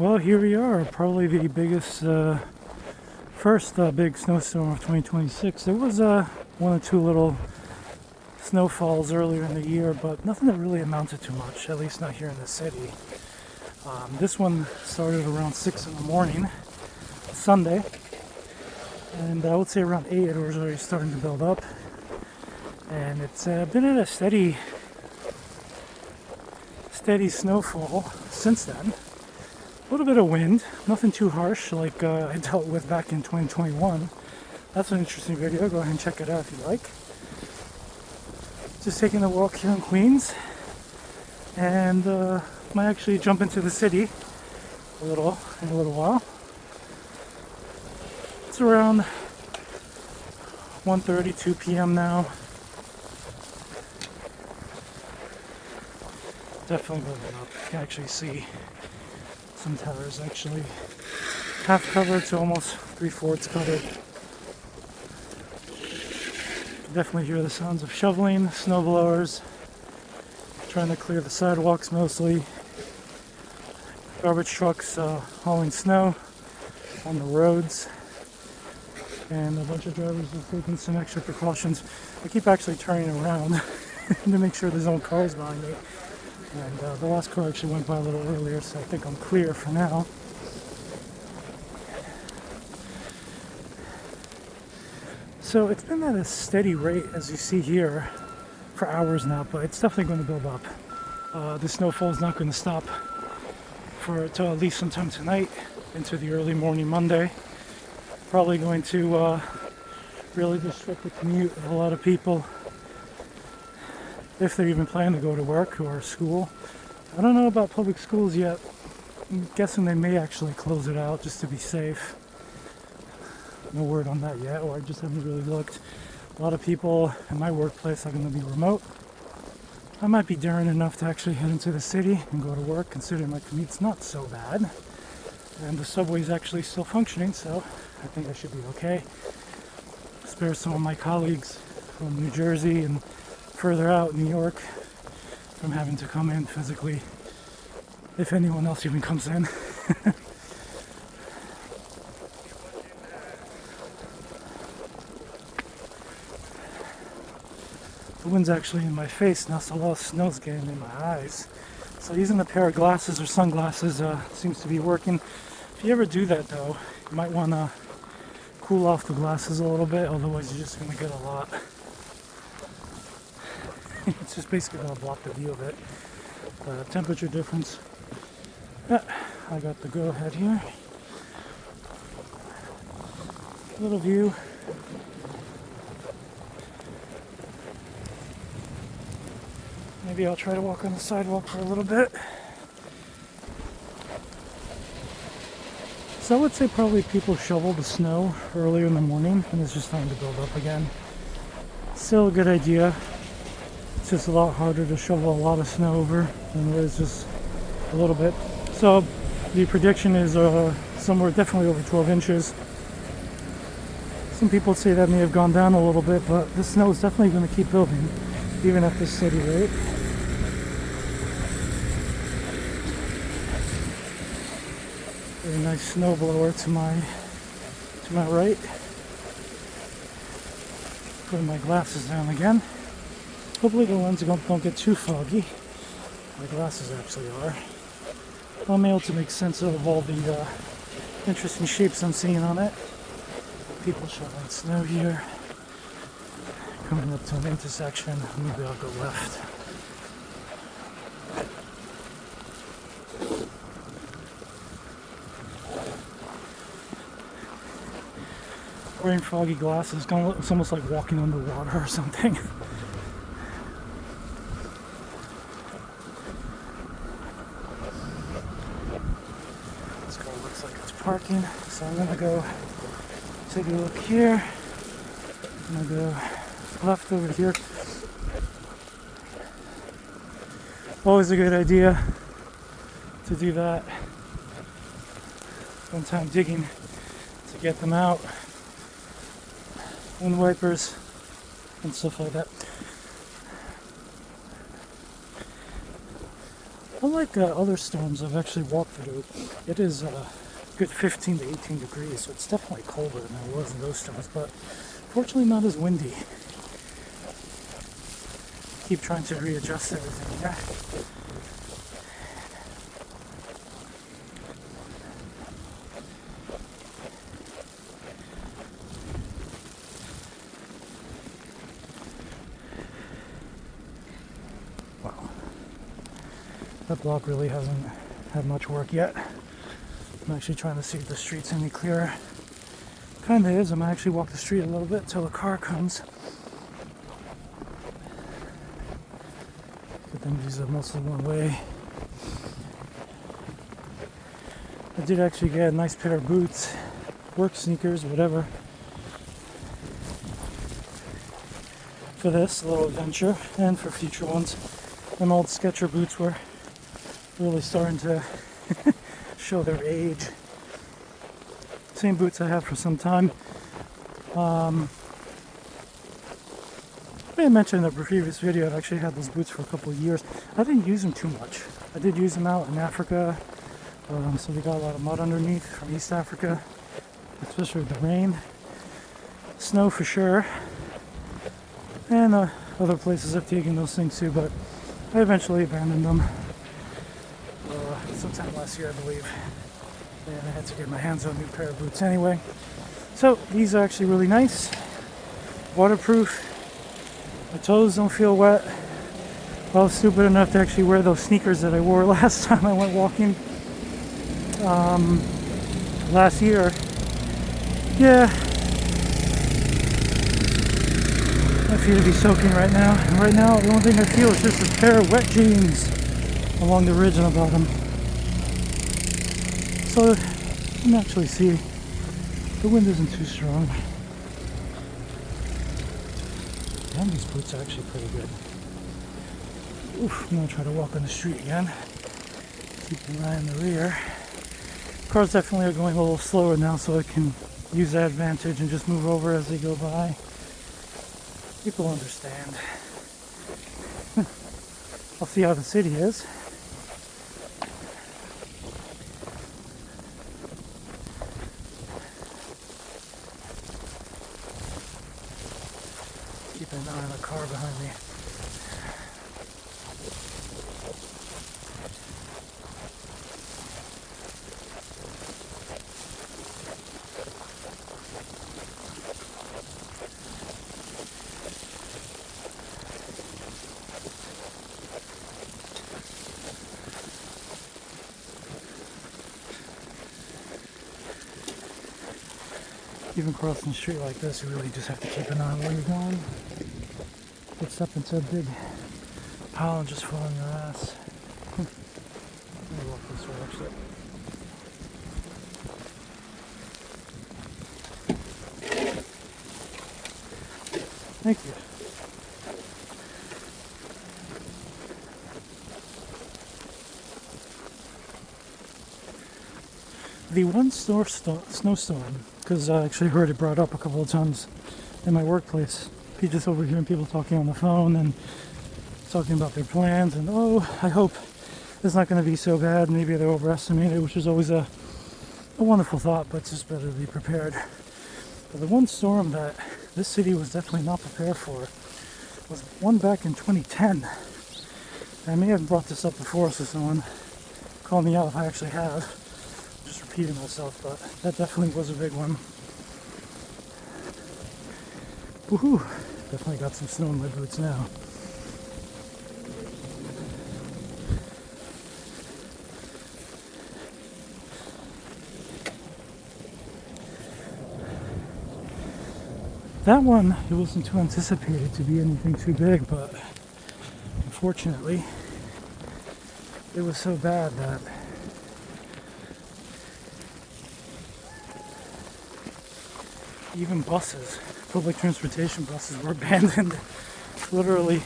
Well, here we are, probably the biggest, first big snowstorm of 2026. There was one or two little snowfalls earlier in the year, but nothing that really amounted to much, at least not here in the city. This one started around 6 in the morning, Sunday, and I would say around 8 it was already starting to build up. And it's been at a steady snowfall since then. A little bit of wind, nothing too harsh like I dealt with back in 2021. That's an interesting video. Go ahead and check it out if you like. Just taking a walk here in Queens, and might actually jump into the city in a little while. It's around 1:30, 2 p.m. now. Definitely moving up. You can actually see some towers actually half covered to almost 3/4 covered. You can definitely hear the sounds of shoveling, snow blowers, trying to clear the sidewalks mostly. Garbage trucks hauling snow on the roads. And a bunch of drivers are taking some extra precautions. I keep actually turning around to make sure there's no cars behind me. And the last car actually went by a little earlier, so I think I'm clear for now. So it's been at a steady rate, as you see here, for hours now, but it's definitely going to build up. The snowfall is not going to stop till at least sometime tonight into the early morning Monday. Probably going to really restrict the commute of a lot of people, if they're even planning to go to work or school. I don't know about public schools yet. I'm guessing they may actually close it out just to be safe. No word on that yet, or I just haven't really looked. A lot of people in my workplace are going to be remote. I might be daring enough to actually head into the city and go to work, considering my commute's not so bad. And the subway's actually still functioning, so I think I should be okay. Spare some of my colleagues from New Jersey and further out, New York, from having to come in physically, if anyone else even comes in. The wind's actually in my face now, so a lot of snow's getting in my eyes. So using a pair of glasses or sunglasses seems to be working. If you ever do that though, you might want to cool off the glasses a little bit, otherwise you're just going to get a lot. It's just basically going to block the view of it. Temperature difference. I got the go ahead here. Little view. Maybe I'll try to walk on the sidewalk for a little bit. So I would say probably people shoveled the snow earlier in the morning, and it's just starting to build up again. Still a good idea. It's just a lot harder to shovel a lot of snow over than it is just a little bit. So the prediction is somewhere definitely over 12 inches. Some people say that may have gone down a little bit, but the snow is definitely going to keep building, even at this steady rate. Very nice snow blower to my right. Putting my glasses down again. Hopefully the lenses don't get too foggy. My glasses actually are. I'm able to make sense of all the interesting shapes I'm seeing on it. People shoveling snow here. Coming up to an intersection. Maybe I'll go left. Wearing foggy glasses, it's almost like walking underwater or something. This car looks like it's parking, so I'm gonna go take a look here. I'm gonna go left over here. Always a good idea to do that. Spend time digging to get them out. Wind wipers and stuff like that. Unlike other storms I've actually walked through, it is good 15 to 18 degrees, so it's definitely colder than it was in those storms, but fortunately not as windy. Keep trying to readjust everything here. Wow. That block really hasn't had much work yet. I'm actually trying to see if the street's any clearer. Kinda is. I'm gonna actually walk the street a little bit till a car comes. But then these are mostly one way. I did actually get a nice pair of boots, work sneakers, whatever, for this little adventure and for future ones. Them old Sketcher boots were really starting to show their age. Same boots I have for some time. I may have mentioned in the previous video I've actually had those boots for a couple of years. I didn't use them too much. I did use them out in Africa, so they got a lot of mud underneath from East Africa, especially with the rain. Snow for sure, and other places I've taken those things too, but I eventually abandoned them sometime last year, I believe. And I had to get my hands on a new pair of boots anyway. So these are actually really nice, waterproof. My toes don't feel wet. I was stupid enough to actually wear those sneakers that I wore last time I went walking last year. Yeah, my feet would be soaking right now. And right now, the only thing I feel is just a pair of wet jeans along the ridge on the bottom. So you can actually see the wind isn't too strong. And these boots are actually pretty good. Oof, I'm gonna try to walk on the street again. Keep an eye in the rear. Cars definitely are going a little slower now, so I can use that advantage and just move over as they go by. People understand. I'll see how the city is. Keep an eye on the car behind me. Even crossing the street like this, you really just have to keep an eye on where you're going. Get stuff into a big pile and just fall on your ass. Let me walk this way actually. Thank you. The one snowstorm, because I actually heard it brought up a couple of times in my workplace. You just overhearing people talking on the phone and talking about their plans, and oh, I hope it's not going to be so bad. Maybe they're overestimated, which is always a wonderful thought, but it's just better to be prepared. But the one storm that this city was definitely not prepared for was one back in 2010. I may have brought this up before, so someone call me out if I actually have. Just repeating myself, but that definitely was a big one. Woohoo! Definitely got some snow in my boots now. That one, it wasn't too anticipated to be anything too big, but unfortunately, it was so bad that even buses, public transportation buses, were abandoned literally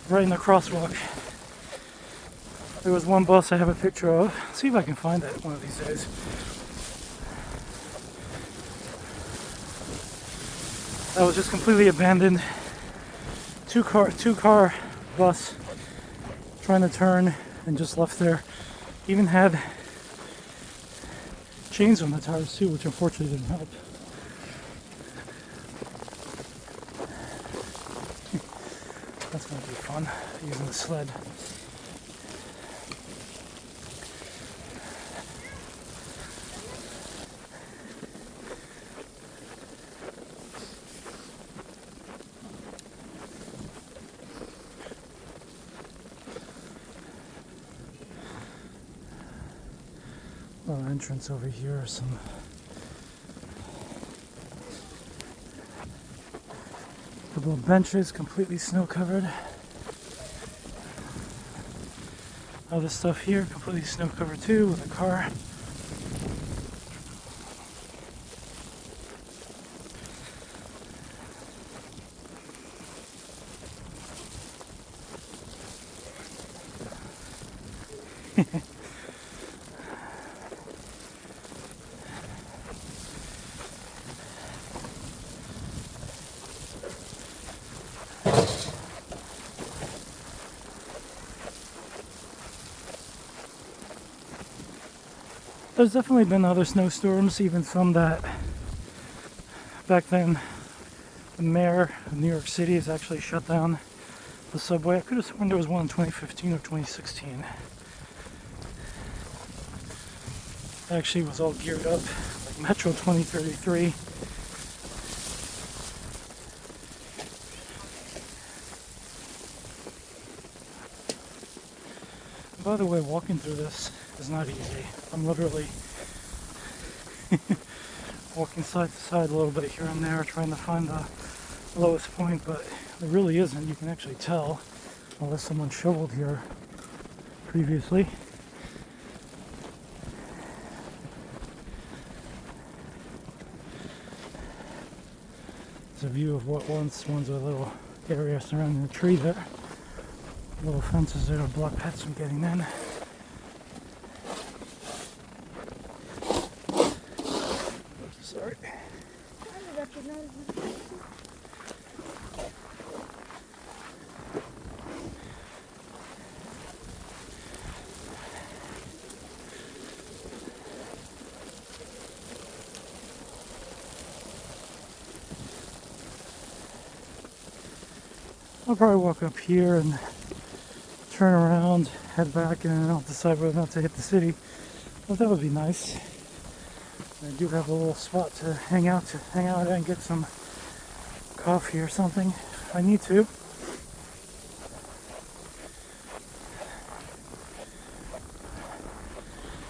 right in the crosswalk. There was one bus I have a picture of. Let's see if I can find it one of these days. That was just completely abandoned. Two car bus trying to turn and just left there. Even had chains on the tires too, which unfortunately didn't help. That's going to be fun, using the sled. Entrance over here, some couple of benches completely snow covered. All this stuff here completely snow covered too, with a car. There's definitely been other snowstorms, even some that back then the mayor of New York City has actually shut down the subway. I could have sworn there was one in 2015 or 2016. It actually was all geared up like Metro 2033. By the way, walking through this is not easy. I'm literally walking side to side a little bit here and there, trying to find the lowest point, but it really isn't. You can actually tell, unless someone shoveled here previously. It's a view of what once was a little area surrounding the tree there. Little fences there to block pets from getting in. Sorry. I'll probably walk up here and turn around, head back, and I'll decide whether or not to hit the city. Well, that would be nice. I do have a little spot to hang out and get some coffee or something if I need to.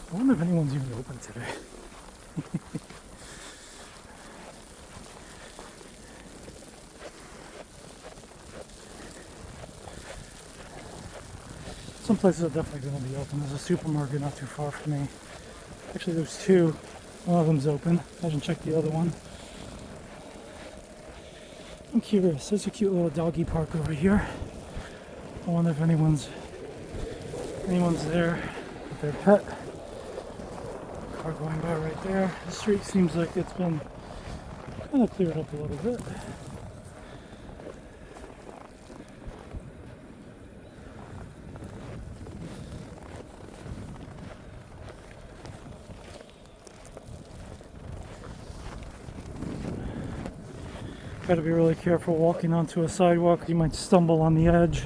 I wonder if anyone's even open today. Some places are definitely going to be open. There's a supermarket not too far from me. Actually, there's two. One of them's open. I haven't checked the other one. I'm curious. There's a cute little doggy park over here. I wonder if anyone's there with their pet. Car going by right there. The street seems like it's been kind of cleared up a little bit. Got to be really careful walking onto a sidewalk. You might stumble on the edge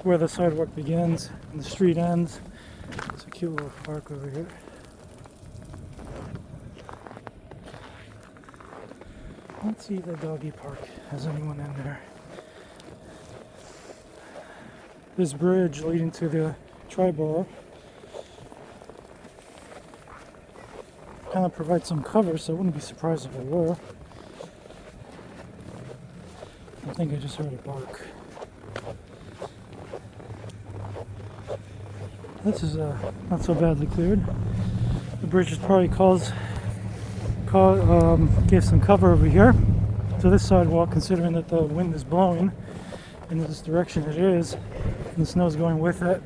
where the sidewalk begins and the street ends. It's a cute little park over here. Let's see if the doggy park has anyone in there. This bridge leading to the Triborough kind of provides some cover, so I wouldn't be surprised if it were. I think I just heard a bark. This is not so badly cleared. The bridge is probably gave some cover over here to this sidewalk, considering that the wind is blowing in this direction it is, and the snow is going with it.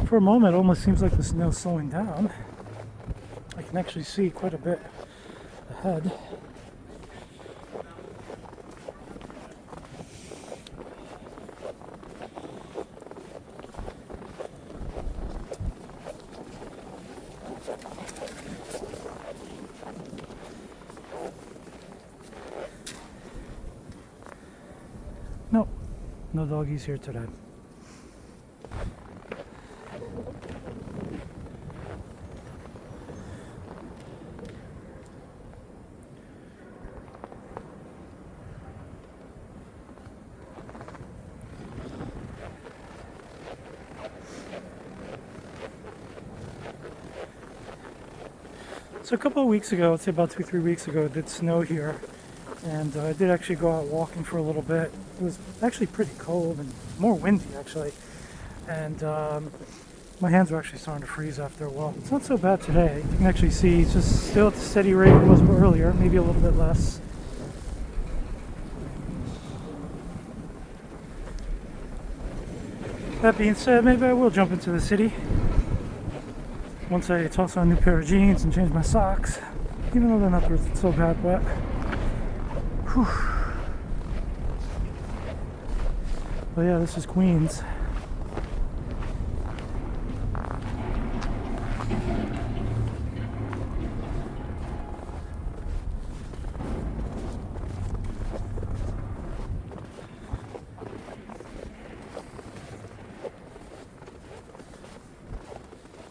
For a moment, it almost seems like the snow is slowing down. I can actually see quite a bit ahead. No doggies here today. So a couple of weeks ago, I'd say about 2-3 weeks ago, it did snow here, and I did actually go out walking for a little bit. It was actually pretty cold and more windy actually, and my hands were actually starting to freeze after a while. It's not so bad today. You can actually see it's just still at the steady rate it was earlier, maybe a little bit less. That being said, maybe I will jump into the city once I toss on a new pair of jeans and change my socks, even though they're not so bad wet. Whew. But yeah, this is Queens.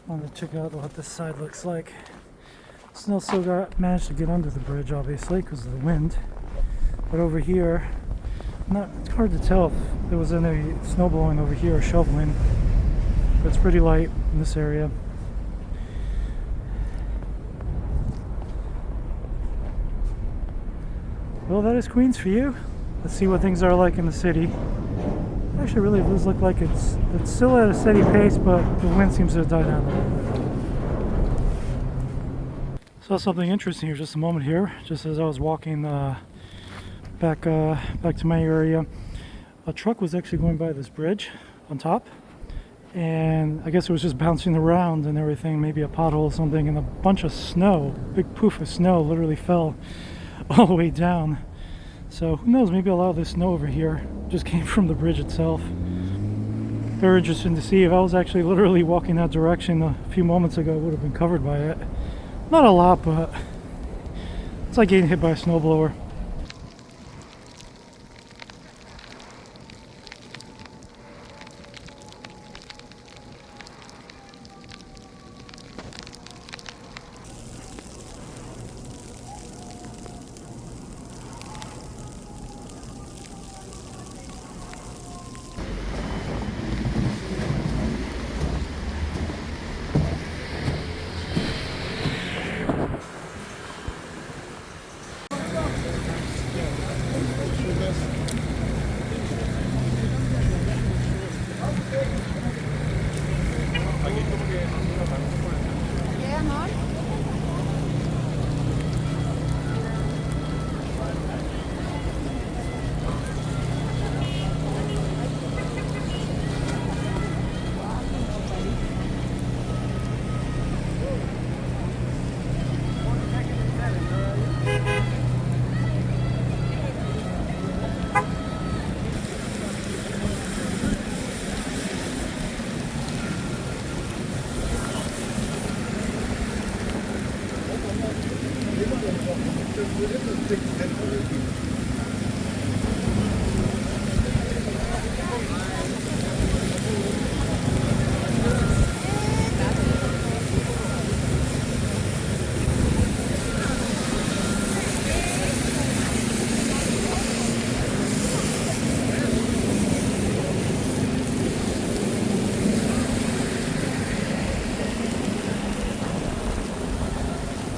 Wanted to check out what this side looks like. Snow still managed to get under the bridge, obviously, because of the wind. But over here, it's hard to tell if there was any snow blowing over here or shoveling. But it's pretty light in this area. Well, that is Queens for you. Let's see what things are like in the city. Actually, really does look like it's still at a steady pace, but the wind seems to have died down a little bit. Saw something interesting here just a moment here, just as I was walking back to my area. A truck was actually going by this bridge on top, and I guess it was just bouncing around and everything, maybe a pothole or something, and a bunch of snow, big poof of snow literally fell all the way down. So who knows, maybe a lot of this snow over here just came from the bridge itself. Very interesting to see. If I was actually literally walking that direction a few moments ago, I would have been covered by it. Not a lot, but it's like getting hit by a snowblower.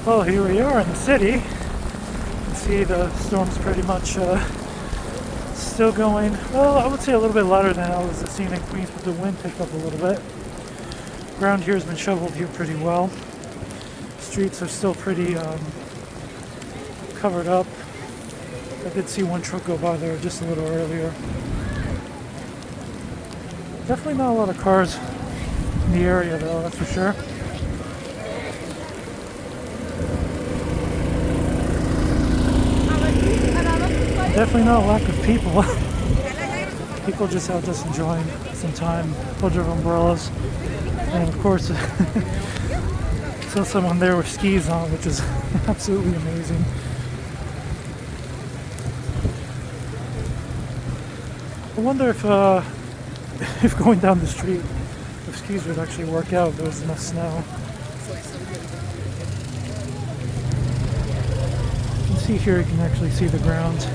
Well, here we are in the city. You can see the storm's pretty much still going. Well, I would say a little bit louder than I was seeing in Queens, but the wind picked up a little bit. Ground here has been shoveled here pretty well. Streets are still pretty covered up. I did see one truck go by there just a little earlier. Definitely not a lot of cars in the area though, that's for sure. Definitely not a lack of people. People just out just enjoying some time, a bunch of umbrellas, and of course saw someone there with skis on, which is absolutely amazing. I wonder if if going down the street with skis would actually work out if there was enough snow. You can see here, you can actually see the ground.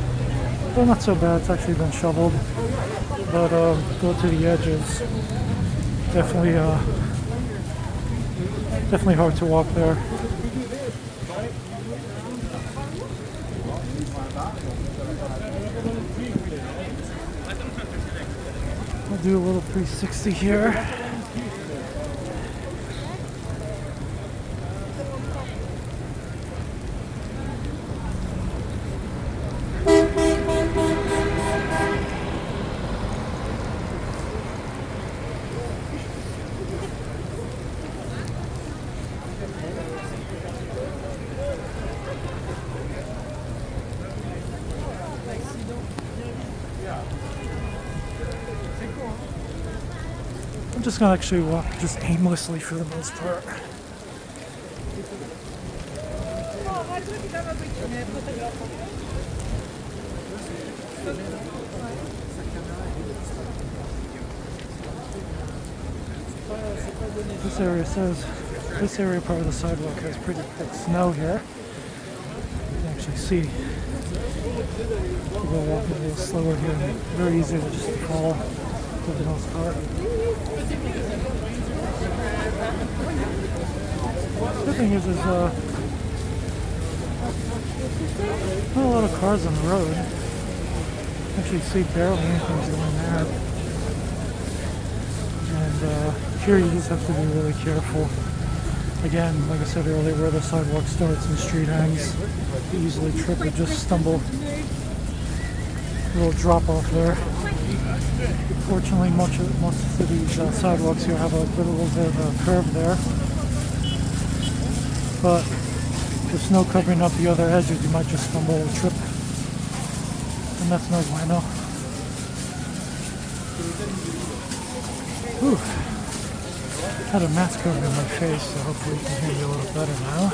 Well, not so bad, it's actually been shoveled. But go to the edges. Definitely definitely hard to walk there. I'll do a little 360 here. I'm just gonna actually walk just aimlessly for the most part. This area says, this area part of the sidewalk has pretty thick snow here. You can actually see. We'll walk a little slower here. Very easy to just fall for the most part. The thing is not a lot of cars on the road. Actually see barely anything's going there. And here you just have to be really careful. Again, like I said earlier, where the sidewalk starts and street ends, you easily trip or just stumble. A little drop off there. Fortunately, most of these sidewalks here have a little bit of a curve there. But with snow covering up the other edges, you might just stumble or trip. And that's no bueno. Whew. Had a mask covering my face, so hopefully you can hear me a little better now.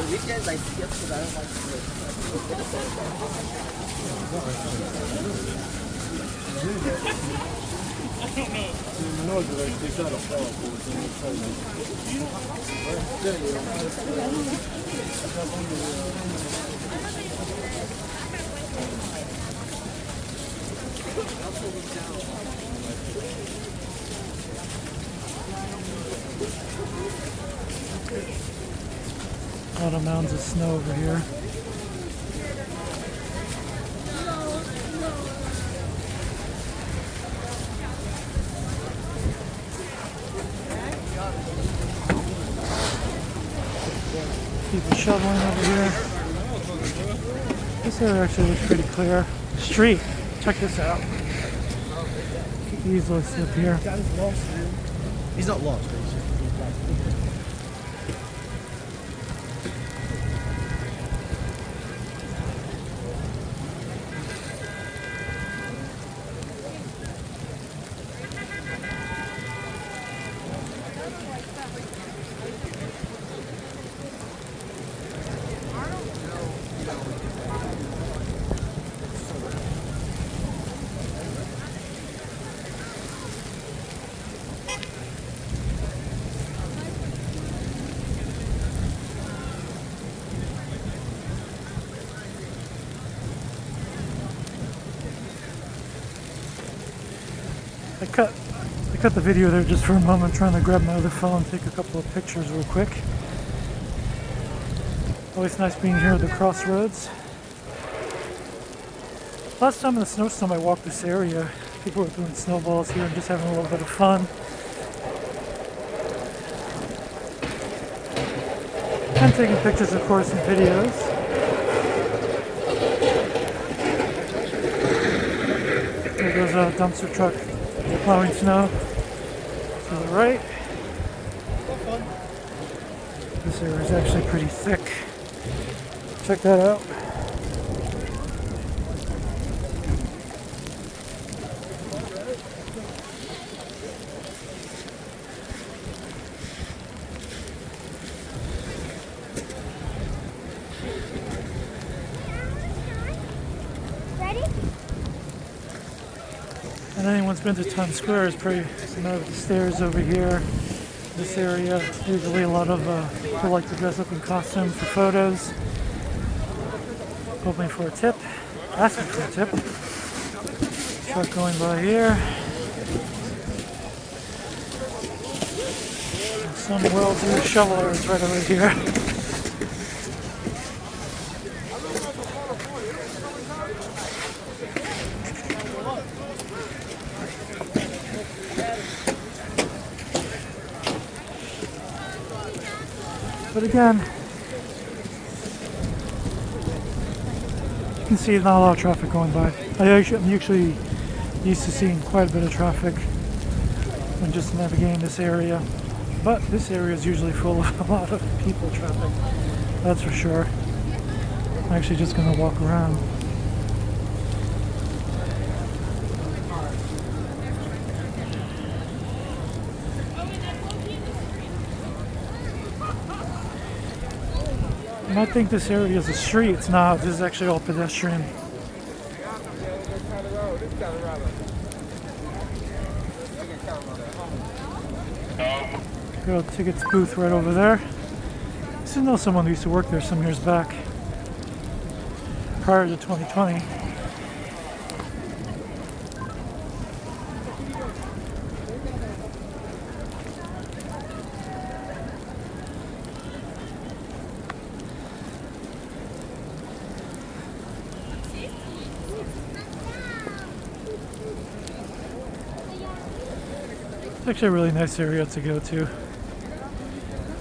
A lot of mounds of snow over here. People shoveling over here. This area actually looks pretty clear. Street, check this out. You can easily slip here. He's not lost, but he's just I cut the video there just for a moment, trying to grab my other phone, take a couple of pictures real quick. Always nice being here at the crossroads. Last time in the snowstorm I walked this area, people were doing snowballs here and just having a little bit of fun. And taking pictures, of course, and videos. There goes a dumpster truck plowing snow to the right. This area is actually pretty thick. Check that out. And anyone's been to Times Square, is probably know the stairs over here. This area, usually a lot of people like to dress up in costume for photos. Hoping for a tip, asking for a tip. Truck going by here. Some well-do shovelers right over here. But again, you can see not a lot of traffic going by. I'm usually used to seeing quite a bit of traffic when just navigating this area. But this area is usually full of a lot of people traffic, that's for sure. I'm actually just going to walk around. You might think this area is a street. It's not. This is actually all pedestrian. Go tickets booth right over there. I used to know someone who used to work there some years back, prior to 2020. It's actually a really nice area to go to.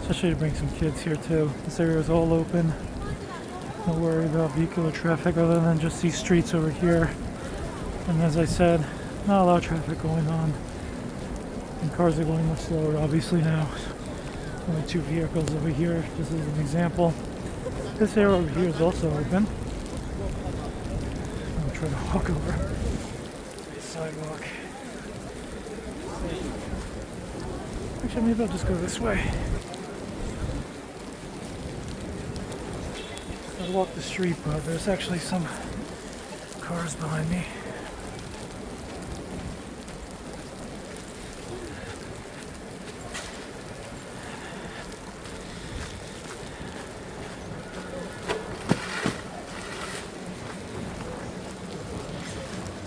Especially to bring some kids here too. This area is all open. No worry about vehicular traffic other than just these streets over here. And as I said, not a lot of traffic going on. And cars are going much slower obviously now. Only 2 vehicles over here, just as an example. This area over here is also open. I'm gonna try to walk over the sidewalk. Actually, maybe I'll just go this way. I'll walk the street, but there's actually some cars behind me.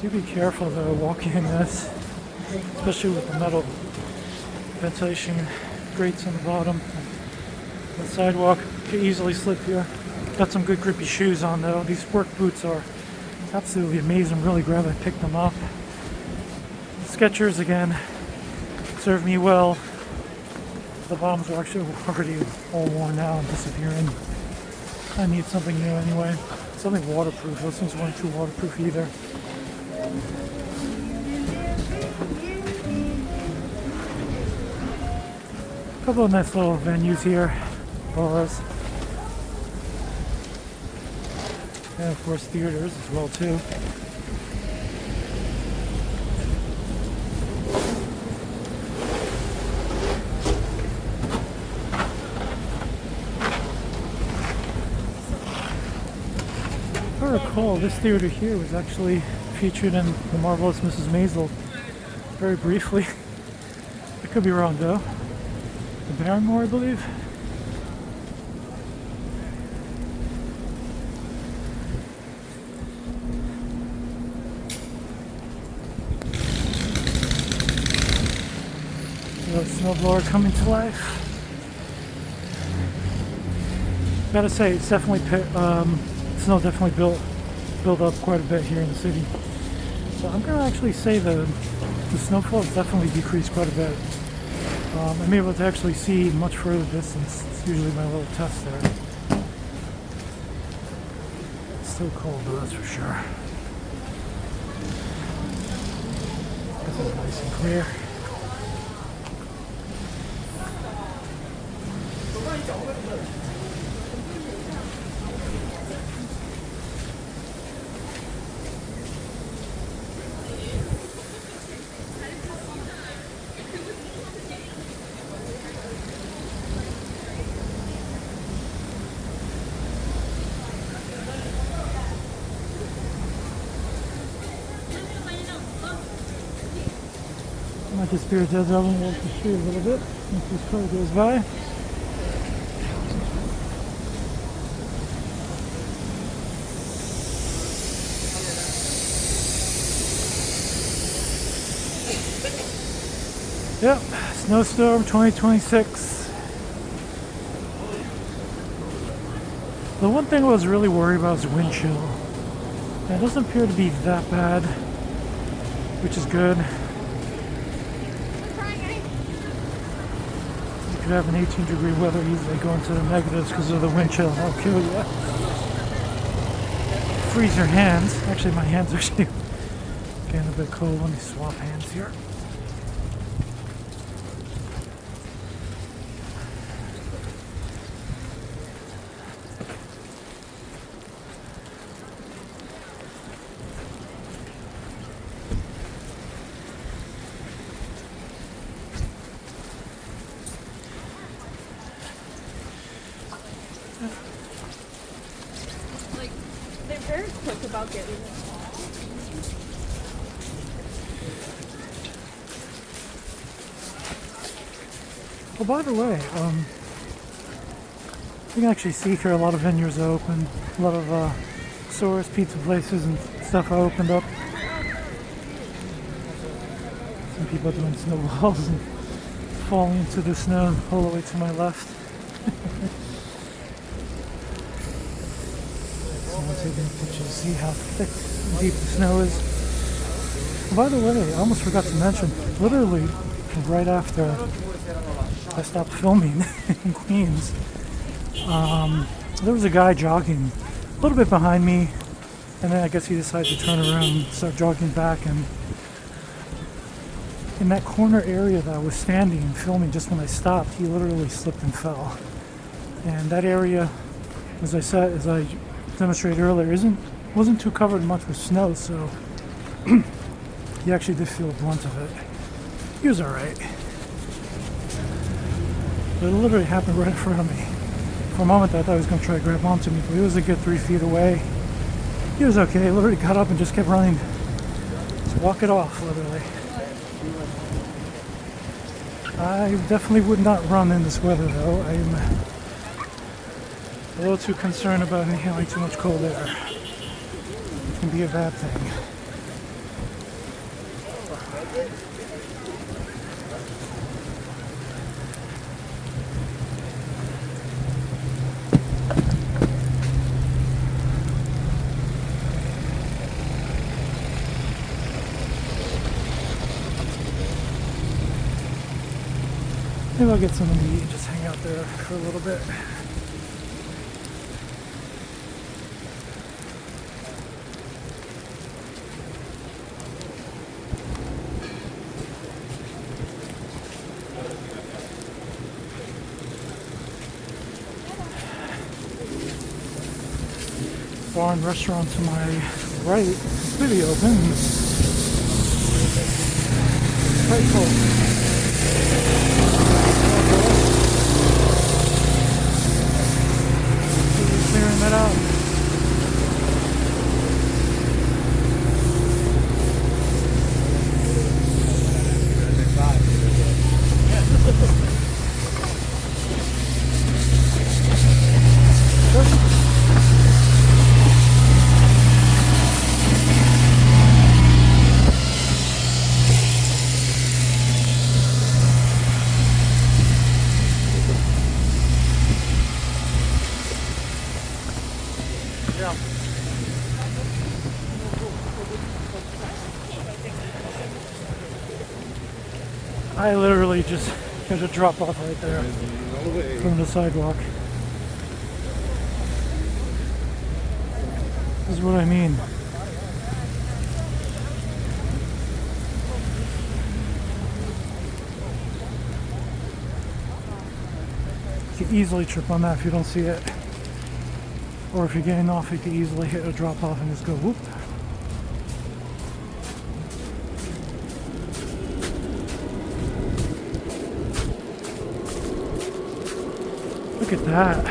Do be careful though walking in this, especially with the metal ventilation grates on the bottom. The sidewalk could easily slip here. Got some good grippy shoes on though. These work boots are absolutely amazing. Really glad I picked them up. Skechers again serve me well. The bottoms are actually already all worn out and disappearing. I need something new anyway. Something waterproof. Those things weren't too waterproof either. A couple of nice little venues here, bars, and of course theaters as well too. If I recall, this theater here was actually featured in The Marvelous Mrs. Maisel very briefly. I could be wrong though. The Barrymore, I believe. The snowblower coming to life. Gotta say, it's definitely snow definitely built up quite a bit here in the city. So I'm gonna actually say the snowfall has definitely decreased quite a bit. I'm able to actually see much further distance. It's usually my little test there. It's still cold though, that's for sure. This is nice and clear. Like a spirit does, I want to walk the street a little bit if this car goes by. Yep, snowstorm 2026. The one thing I was really worried about is wind chill. And it doesn't appear to be that bad, which is good. You could have an 18-degree weather easily go into the negatives because of the wind chill. That'll kill you. Freeze your hands. Actually, my hands are actually getting a bit cold. Let me swap hands here. Like, they're very quick about getting it. Oh, by the way, you can actually see here a lot of venues are open. A lot of stores, pizza places, and stuff are opened up. Some people doing snowballs and falling into the snow all the way to my left. Someone taking a picture to see how thick and deep the snow is. By the way, I almost forgot to mention, literally right after I stopped filming in Queens, there was a guy jogging a little bit behind me, and then I guess he decided to turn around and start jogging back, and in that corner area that I was standing and filming just when I stopped, he literally slipped and fell. And that area, as I said, as I demonstrated earlier, wasn't too covered much with snow, so he actually did feel a brunt of it. He was alright. But it literally happened right in front of me. For a moment I thought he was going to try to grab onto me, but he was a good 3 feet away. He was okay. He literally got up and just kept running. Just walk it off, literally. I definitely would not run in this weather, though. I'm a little too concerned about inhaling too much cold air. It can be a bad thing. Maybe I'll get something to eat and just hang out there for a little bit. Bar and restaurant to my right is completely open. Quite cold. Clearing that out. Yeah. I literally just got a drop off right there from the sidewalk. This is what I mean. You can easily trip on that if you don't see it. Or if you're getting off, you can easily hit a drop off and just go whoop. Look at that.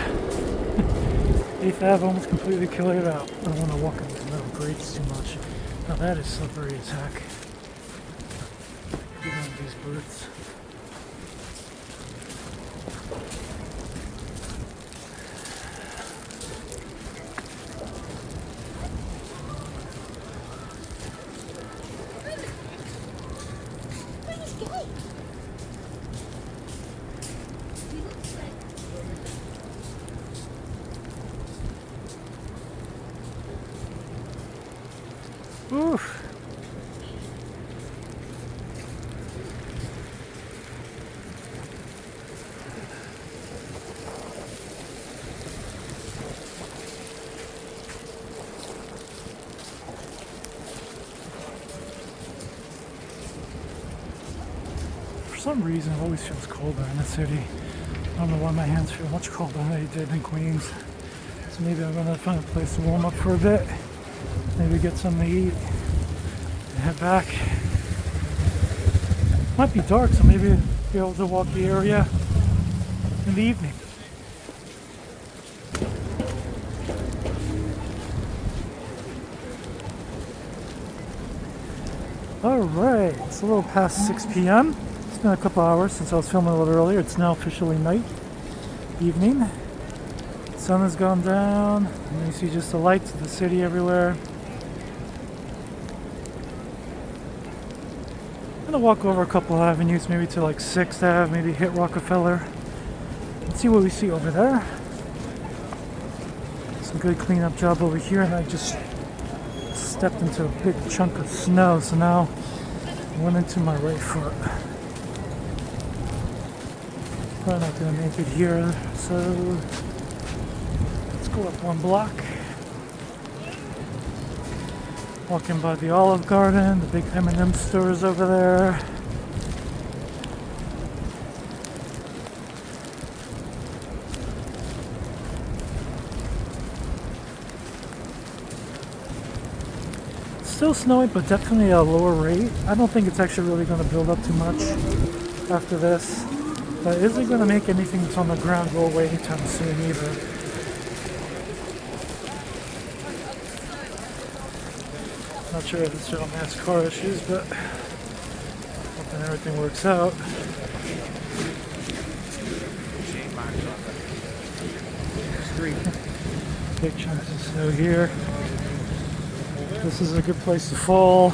8th Ave almost completely cleared out. I don't want to walk on these metal grates too much. Now that is slippery as heck. Get on these birds. Oof. For some reason, it always feels colder in the city. I don't know why my hands feel much colder than they did in Queens. So maybe I'm gonna find a place to warm up for a bit. Maybe get something to eat and head back. Might be dark, so maybe be able to walk the area in the evening. Alright, it's a little past 6 p.m. It's been a couple hours since I was filming a little earlier. It's now officially night, evening. Sun has gone down, and you see just the lights of the city everywhere. I'm gonna walk over a couple of avenues, maybe to like 6th Ave, maybe hit Rockefeller, and see what we see over there. Some good cleanup job over here, and I just stepped into a big chunk of snow, so now I went into my right foot. Probably not gonna make it here, so let's go up one block. Walking by the Olive Garden, the big M&M stores over there. Still snowing, but definitely at a lower rate. I don't think it's actually really going to build up too much after this. But is it going to make anything that's on the ground go away anytime soon either? Not sure if it's all mass car issues, but hoping everything works out. Big chunks of snow here. This is a good place to fall.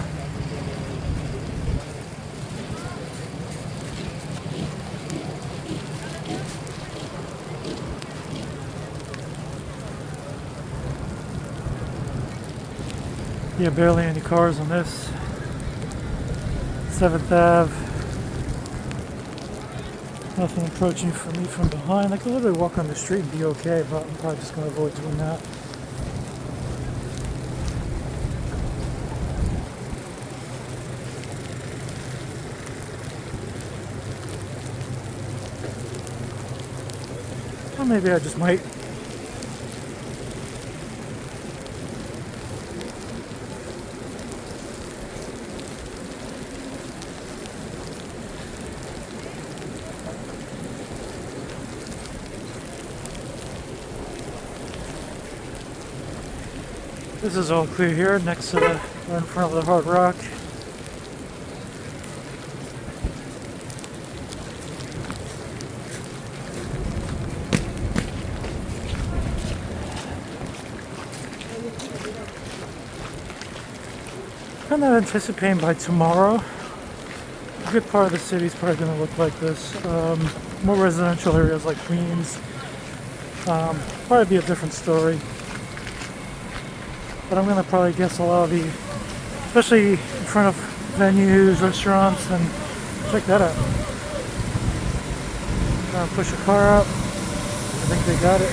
Yeah, barely any cars on this. 7th Ave. Nothing approaching for me from behind. I could literally walk on the street and be okay, but I'm probably just going to avoid doing that. Or maybe I just might. This is all clear here, next to the, or in front of the Hard Rock. I'm not anticipating by tomorrow. A good part of the city is probably going to look like this. More residential areas like Queens. Probably be a different story. But I'm going to probably guess a lot of the, especially in front of venues, restaurants, and check that out. Trying to push a car out. I think they got it.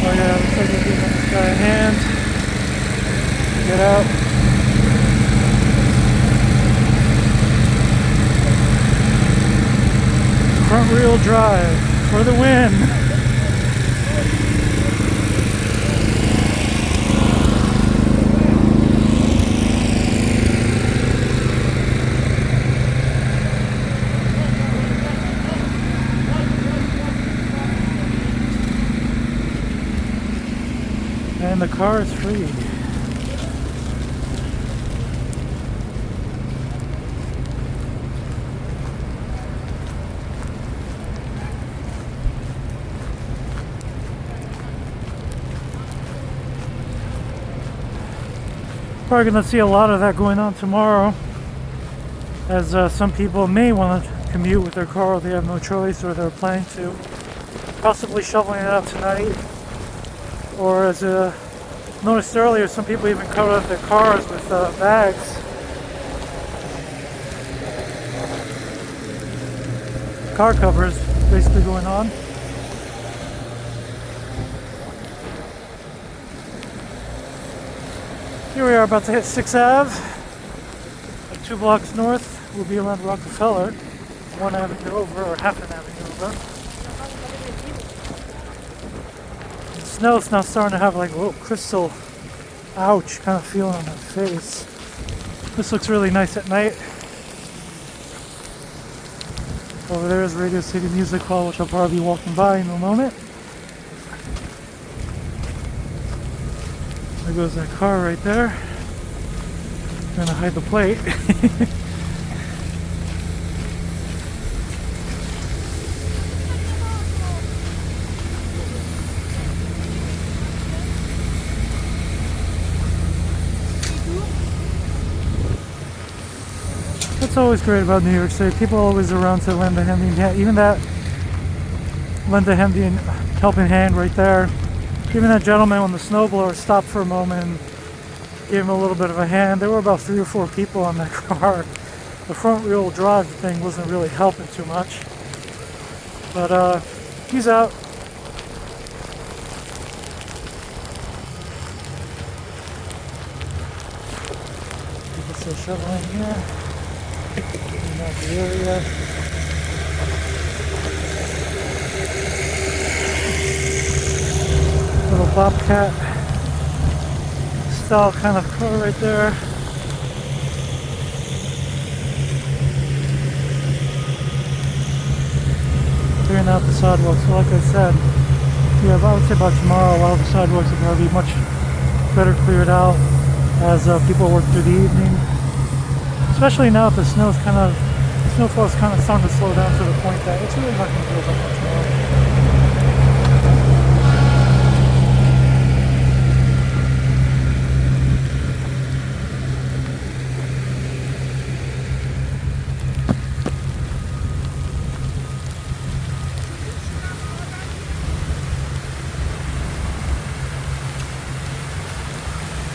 Oh yeah, looks like they're giving this guy a hand. Get out. Front wheel drive for the win. And the car is free. Probably going to see a lot of that going on tomorrow, as some people may want to commute with their car or they have no choice or they're planning to. Possibly shoveling it out tonight, or as noticed earlier, some people even covered up their cars with bags. Car covers basically going on. Here we are about to hit 6th Ave, like 2 blocks north. We'll be around Rockefeller, 1 avenue over, or half an avenue over. The snow's now starting to have like a little crystal, ouch, kind of feeling on my face. This looks really nice at night. Over there is Radio City Music Hall, which I'll probably be walking by in a moment. There goes that car right there. I'm gonna hide the plate. That's always great about New York City. People are always around to lend a helping hand. Even that lend a helping hand right there. Even that gentleman on the snowblower stopped for a moment and gave him a little bit of a hand. There were about 3 or 4 people on that car. The front wheel drive thing wasn't really helping too much. But he's out. People still shoveling here. Clean out the area. Little Bobcat style kind of car right there. Clearing out the sidewalks. So like I said, yeah, I would say about tomorrow a lot of the sidewalks will probably be much better cleared out as people work through the evening. Especially now that the snowfall is kind of starting to slow down to the point that it's really not going to feel that much more.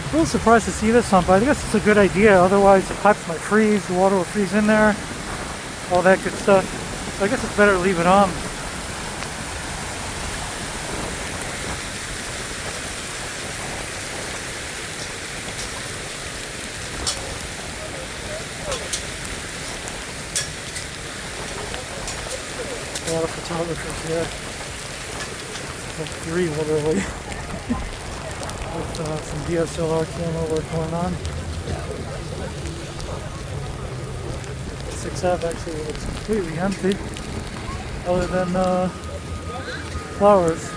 A little surprised to see this on, but I guess it's a good idea. Otherwise, the pipes might freeze, the water will freeze in there, all that good stuff. So I guess it's better to leave it on. A lot of photographers here. Like 3 literally. With some DSLR camera work going on. 6th Ave actually looks completely empty, other than flowers.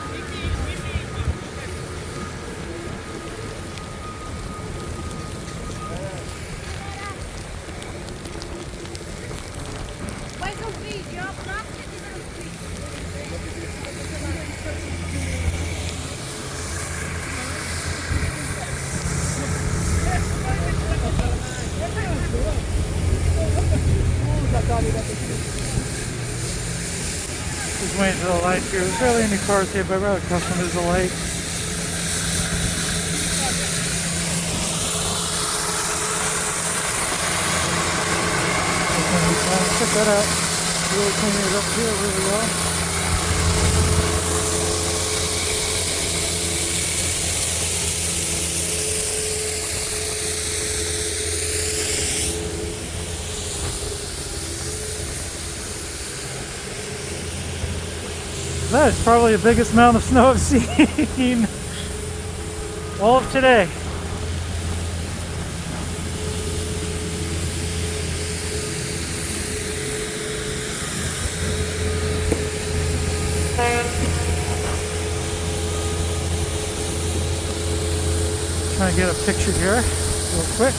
Just waiting for the light here. There's barely any cars here, but right across from there's a light. Check that out. Really cleaning it up here really well. That is probably the biggest amount of snow I've seen all of today. gonna get a picture here real quick.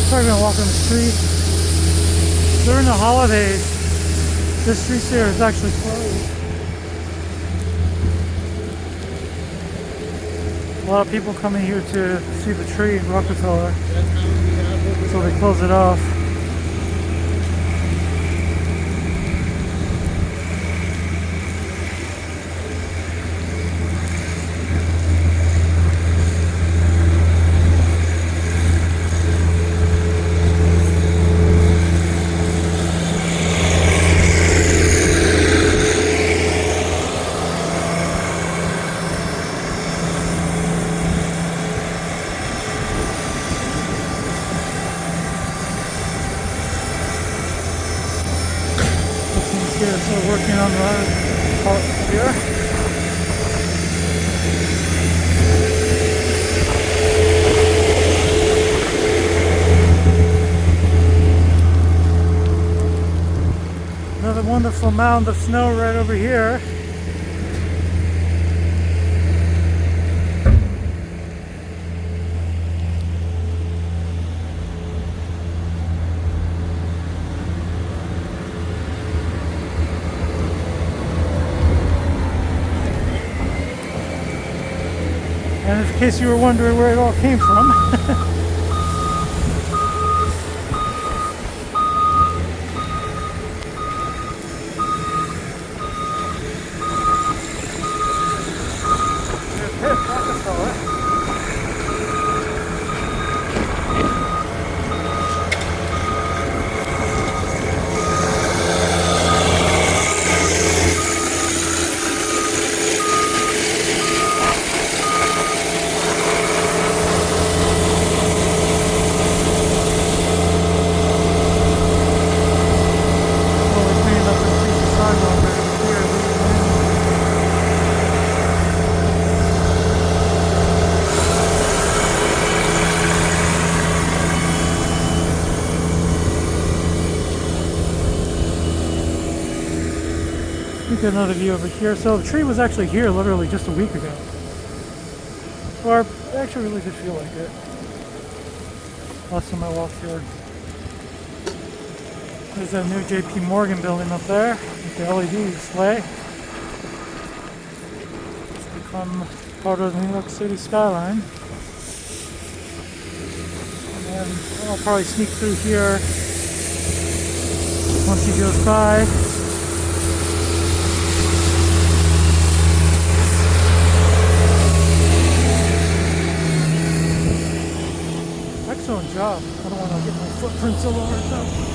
Probably gonna walk on the street. During the holidays, this street here is actually closed. A lot of people coming here to see the tree in Rockefeller, so they close it off. So working on the part here. Another wonderful mound of snow right over here. And in case you were wondering where it all came from, get another view over here. So the tree was actually here literally just a week ago. Or it actually really did feel like it. Last time I walked here. There's that new JP Morgan building up there with the LED display. It's become part of the New York City skyline. And then I'll probably sneak through here once he goes by. Excellent job. I don't want to get my footprints all over stuff.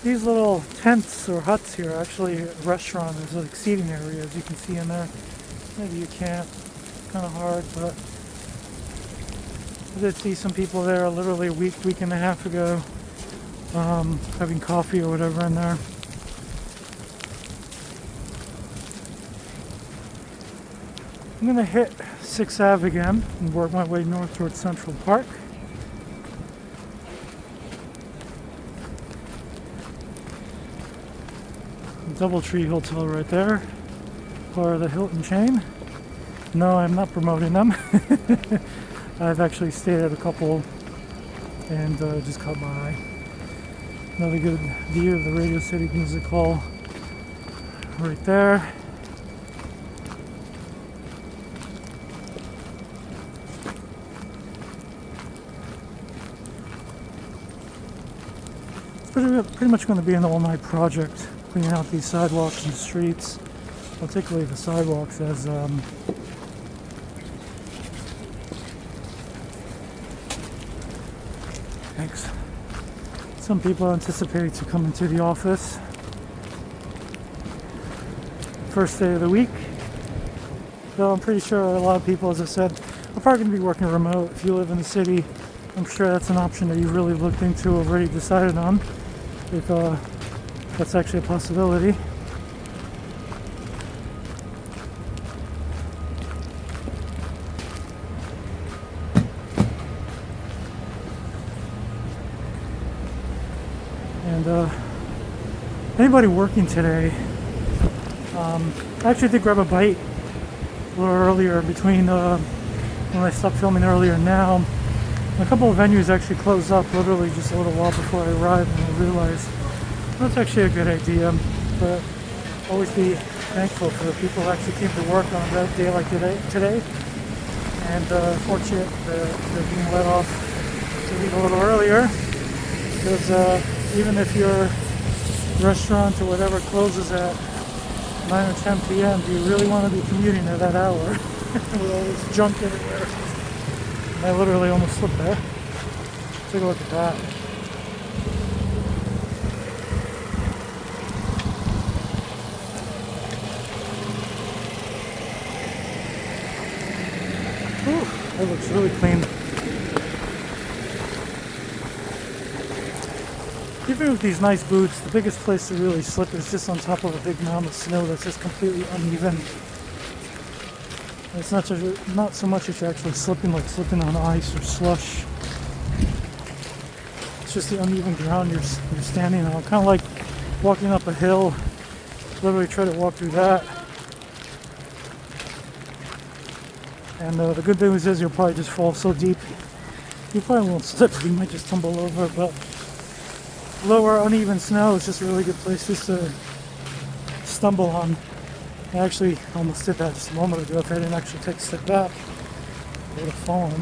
These little tents or huts here are actually a restaurant. There's like seating areas you can see in there. Maybe you can't. Kind of hard, but I did see some people there literally a week and a half ago having coffee or whatever in there. I'm going to hit 6th Ave again and work my way north towards Central Park. Doubletree Hotel right there, part of the Hilton chain. No, I'm not promoting them. I've actually stayed at a couple and just caught my eye. Another good view of the Radio City Music Hall right there. It's pretty much going to be an all-night project. Cleaning out these sidewalks and streets, particularly the sidewalks, as Some people anticipate to come into the office first day of the week. Though I'm pretty sure a lot of people, as I said, are probably going to be working remote. If you live in the city, I'm sure that's an option that you've really looked into, already decided on, if that's actually a possibility. And anybody working today, I actually did grab a bite a little earlier between when I stopped filming earlier and now. A couple of venues actually closed up literally just a little while before I arrived, and I realized that's actually a good idea. But always be thankful for the people who actually came to work on a day like today. And fortunate that they're being let off to leave a little earlier, because even if your restaurant or whatever closes at 9 or 10 p.m., do you really want to be commuting at that hour with all this junk everywhere? And I literally almost slipped there. Take a look at that. Whew, that looks really clean. Even with these nice boots, the biggest place to really slip is just on top of a big mound of snow that's just completely uneven. It's not so much that you're actually slipping like slipping on ice or slush. It's just the uneven ground you're standing on. Kind of like walking up a hill. Literally try to walk through that. And the good news is you'll probably just fall so deep. You probably won't slip, you might just tumble over, but lower uneven snow is just a really good place just to stumble on. I actually almost did that just a moment ago. If I didn't actually take a step back, I would have fallen.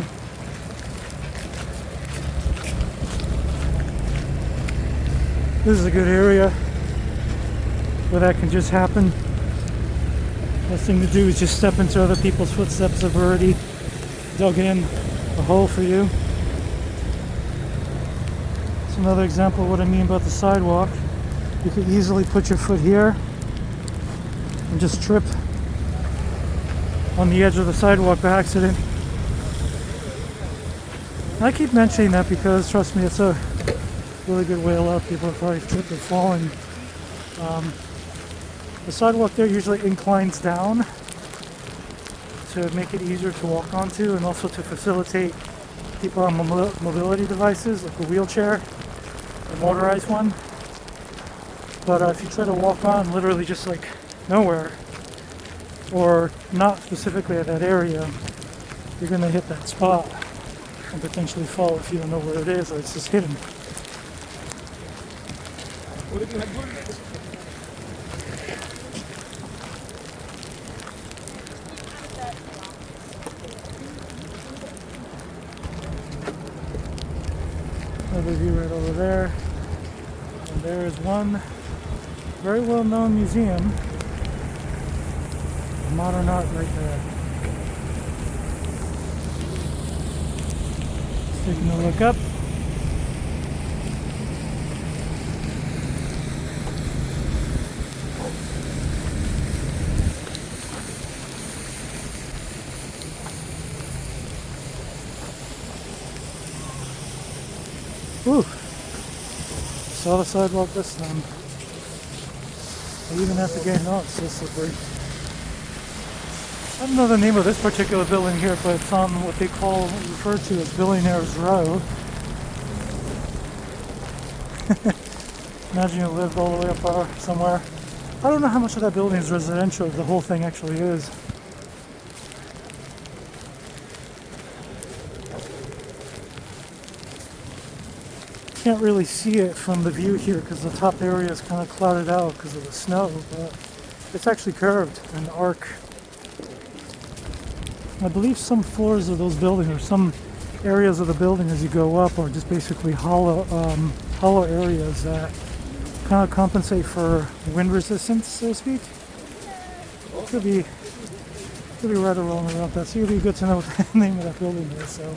This is a good area where that can just happen. Best thing to do is just step into other people's footsteps that have already dug in a hole for you. It's another example of what I mean about the sidewalk. You could easily put your foot here and just trip on the edge of the sidewalk by accident. And I keep mentioning that because, trust me, it's a really good way a lot of people have probably tripped or fallen. The sidewalk there usually inclines down to make it easier to walk onto, and also to facilitate people on mobility devices like a wheelchair, a motorized one. But if you try to walk on literally just like nowhere, or not specifically at that area, you're going to hit that spot and potentially fall if you don't know where it is or it's just hidden. Another view right over there. And there is one very well-known museum of modern art right there. Just taking a look up. Ooh, saw the sidewalk this time. I even have to get no, it's so slippery. I don't know the name of this particular building here, but it's on what they refer to as Billionaire's Row. Imagine you lived all the way up somewhere. I don't know how much of that building is residential, if the whole thing actually is. Can't really see it from the view here because the top area is kind of clouded out because of the snow, but it's actually curved and arc. I believe some floors of those buildings, or some areas of the building as you go up, are just basically hollow areas that kind of compensate for wind resistance, so to speak. Could be right or wrong about that. So it'd be good to know what the name of that building is. So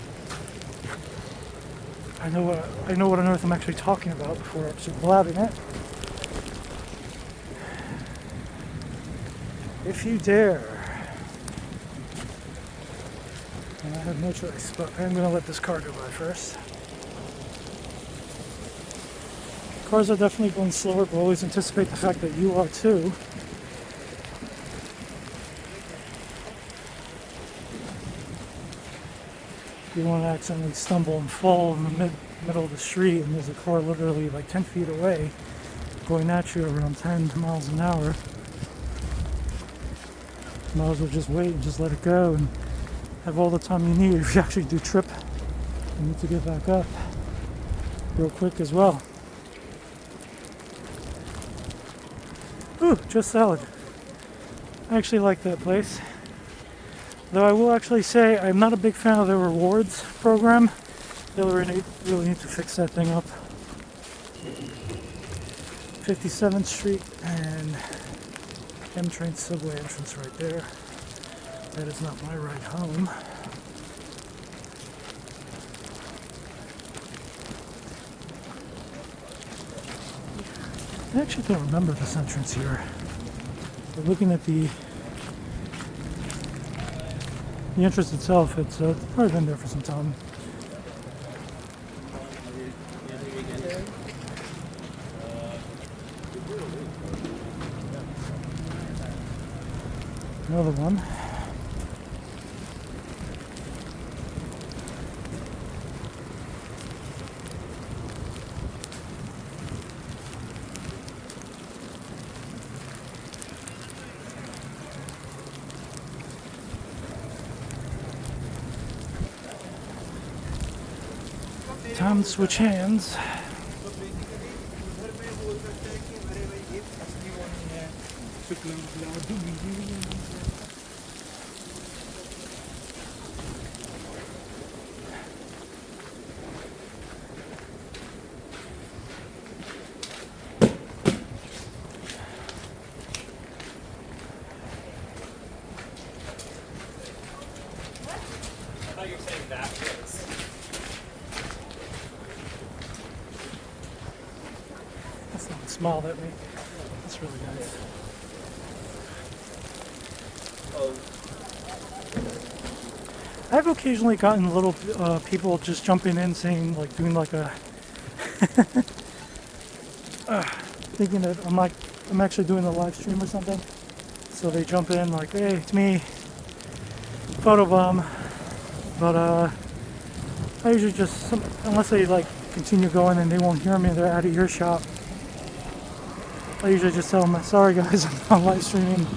I know what on earth I'm actually talking about before I'm just blabbing it. If you dare. And I have no choice, but I'm going to let this car go by first. Cars are definitely going slower, but always anticipate the fact that you are too. You don't want to accidentally stumble and fall in the middle of the street and there's a car literally like 10 feet away going at you around 10 miles an hour. Might as well just wait and just let it go and have all the time you need. If you actually do trip, you need to get back up real quick as well. Ooh, just salad. I actually like that place. Though I will actually say I'm not a big fan of their rewards program. They really need to fix that thing up. 57th Street and M-Train subway entrance right there. That is not my ride home. I actually don't remember this entrance here. But looking at the entrance itself, it's probably been there for some time. Another one. Time to switch hands. Someone smiled at me. That's really nice. I've occasionally gotten little people just jumping in saying, like, doing like a thinking that I'm actually doing a live stream or something. So they jump in like, hey, it's me, photobomb. But I usually just, unless they like continue going and they won't hear me, they're out of earshot. I usually just tell them, sorry guys, I'm live streaming.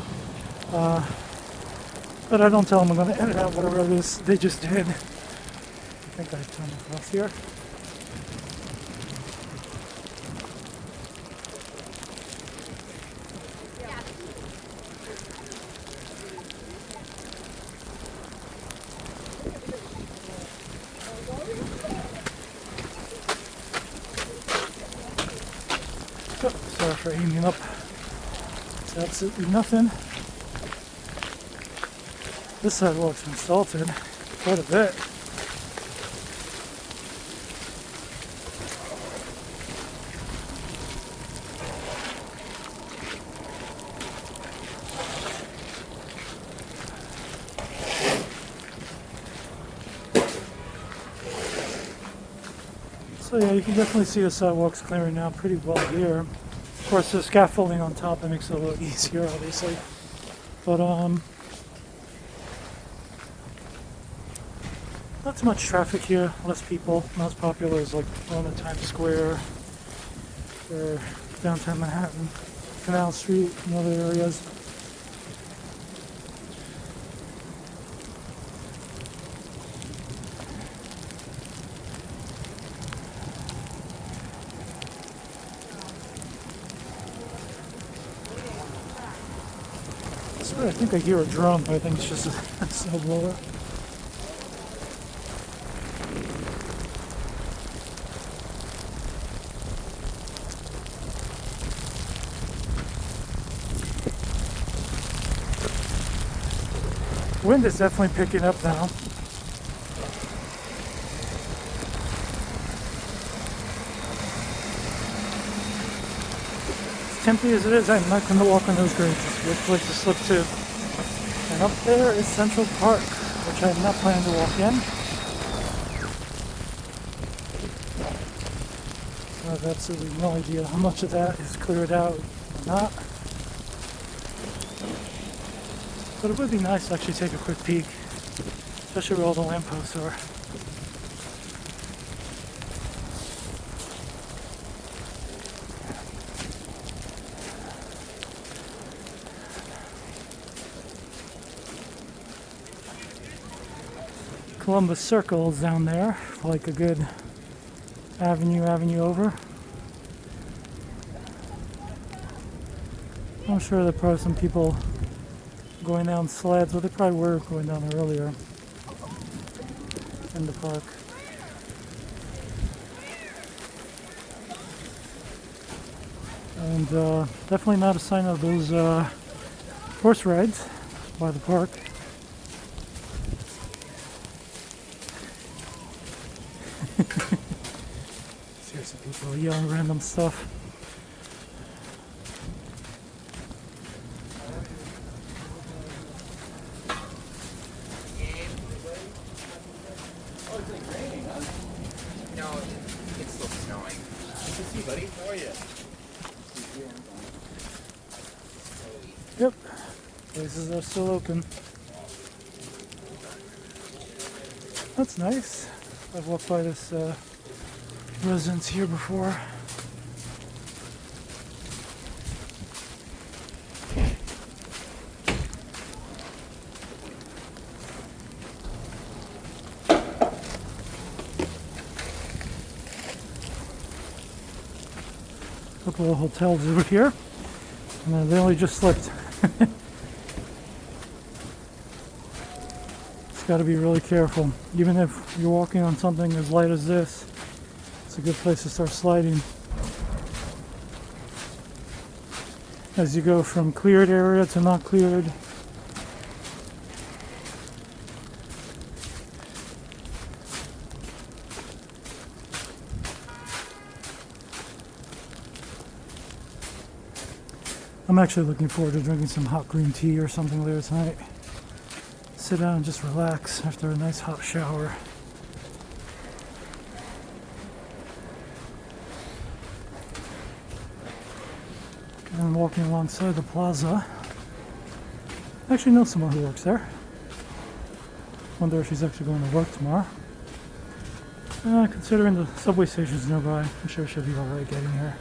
But I don't tell them I'm going to edit out whatever it is they just did. I think I turned across here. Oh, sorry for aiming up. It's absolutely nothing. This sidewalk's been salted quite a bit. So yeah, you can definitely see the sidewalks clearing out pretty well here. Of course, there's scaffolding on top that makes it a little easier, obviously. But not too much traffic here, less people. Not as popular as like on the Times Square or downtown Manhattan, Canal Street, and other areas. I think I hear a drum, but I think it's just a snowblower. Wind is definitely picking up now. tempty as it is, I'm not going to walk on those grades. It's a good place to slip to. And up there is Central Park, which I'm not planning to walk in. I have absolutely no idea how much of that is cleared out or not. But it would be nice to actually take a quick peek, especially where all the lampposts are. Columbus Circle is down there, like a good avenue over. I'm sure there are probably some people going down sleds, but they probably were going down there earlier in the park. And definitely not a sign of those horse rides by the park. See some people yelling random stuff. No, it's still snowing. Good to see you, buddy. How are you? Yep, places are still open. That's nice. I've walked by this residence here before. Couple of hotels over here, and they only just slipped. It's got to be really careful. Even if you're walking on something as light as this, it's a good place to start sliding. As you go from cleared area to not cleared. I'm actually looking forward to drinking some hot green tea or something later tonight. Sit down and just relax after a nice hot shower. And I'm walking alongside the plaza. I actually know someone who works there. Wonder if she's actually going to work tomorrow. Considering the subway station's nearby, I'm sure she'll be alright getting here.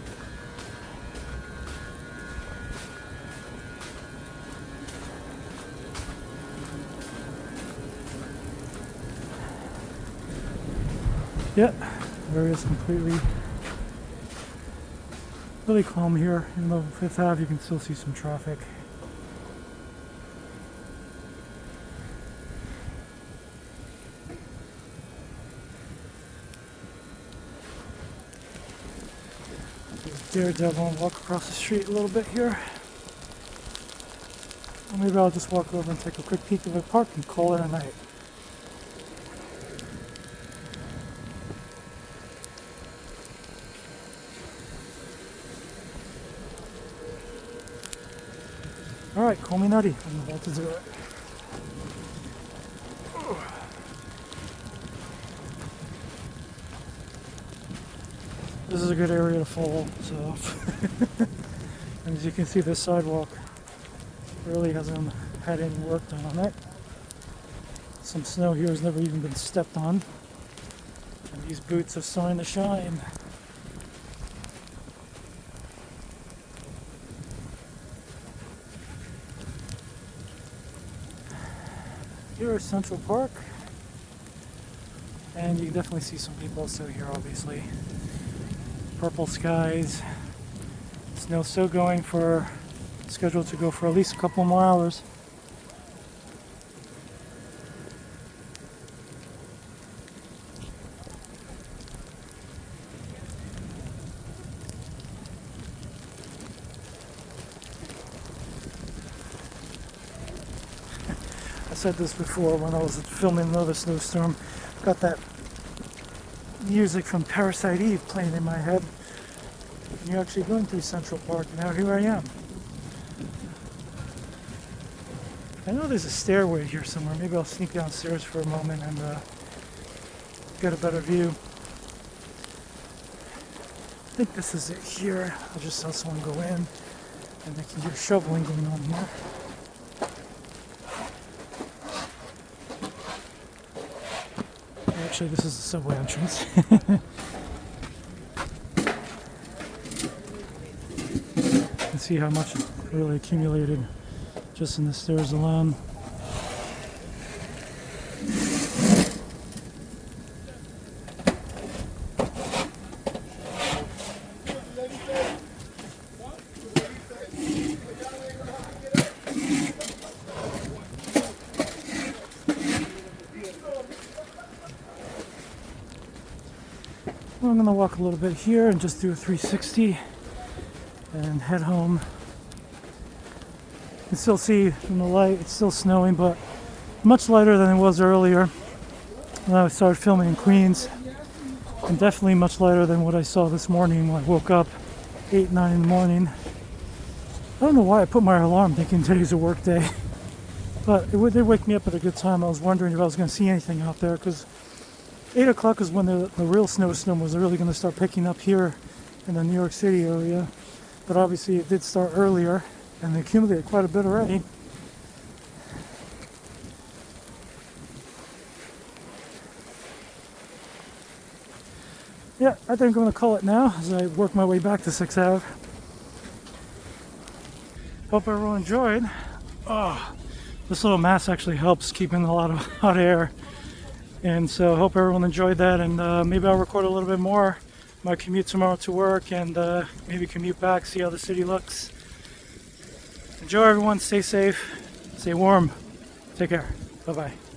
Yeah, the area is completely really calm here. Even though Fifth Ave, you can still see some traffic. Daredevil and walk across the street a little bit here. Or maybe I'll just walk over and take a quick peek of the park and call it a night. Alright, call me nutty. I'm about to do it. This is a good area to fall, so. And as you can see, this sidewalk really hasn't had any work done on it. Some snow here has never even been stepped on. And these boots are starting to shine. Here is Central Park, and you can definitely see some people still here, obviously. Purple skies. Snow's still going for, scheduled to go for at least a couple more hours. I said this before when I was filming another snowstorm. Got that music from Parasite Eve playing in my head. you're actually going through Central Park. Now here I am. I know there's a stairway here somewhere. Maybe I'll sneak downstairs for a moment and get a better view. I think this is it here. I just saw someone go in, and I can hear shoveling going on here. Actually, this is the subway entrance. You can see how much really accumulated just in the stairs alone. Well, I'm going to walk a little bit here and just do a 360 and head home. You can still see from the light, it's still snowing, but much lighter than it was earlier when I started filming in Queens, and definitely much lighter than what I saw this morning when I woke up 8, 9 in the morning. I don't know why I put my alarm thinking today's a work day, but it did wake me up at a good time. I was wondering if I was going to see anything out there, because 8 o'clock is when the real snowstorm was really going to start picking up here in the New York City area. But obviously it did start earlier, and they accumulated quite a bit already. Yeah, I think I'm going to call it now as I work my way back to 6th Ave. Hope everyone enjoyed. Oh, this little mask actually helps keep in a lot of hot air. And so I hope everyone enjoyed that, and maybe I'll record a little bit more my commute tomorrow to work, and maybe commute back, see how the city looks. Enjoy everyone, stay safe, stay warm, take care, bye bye.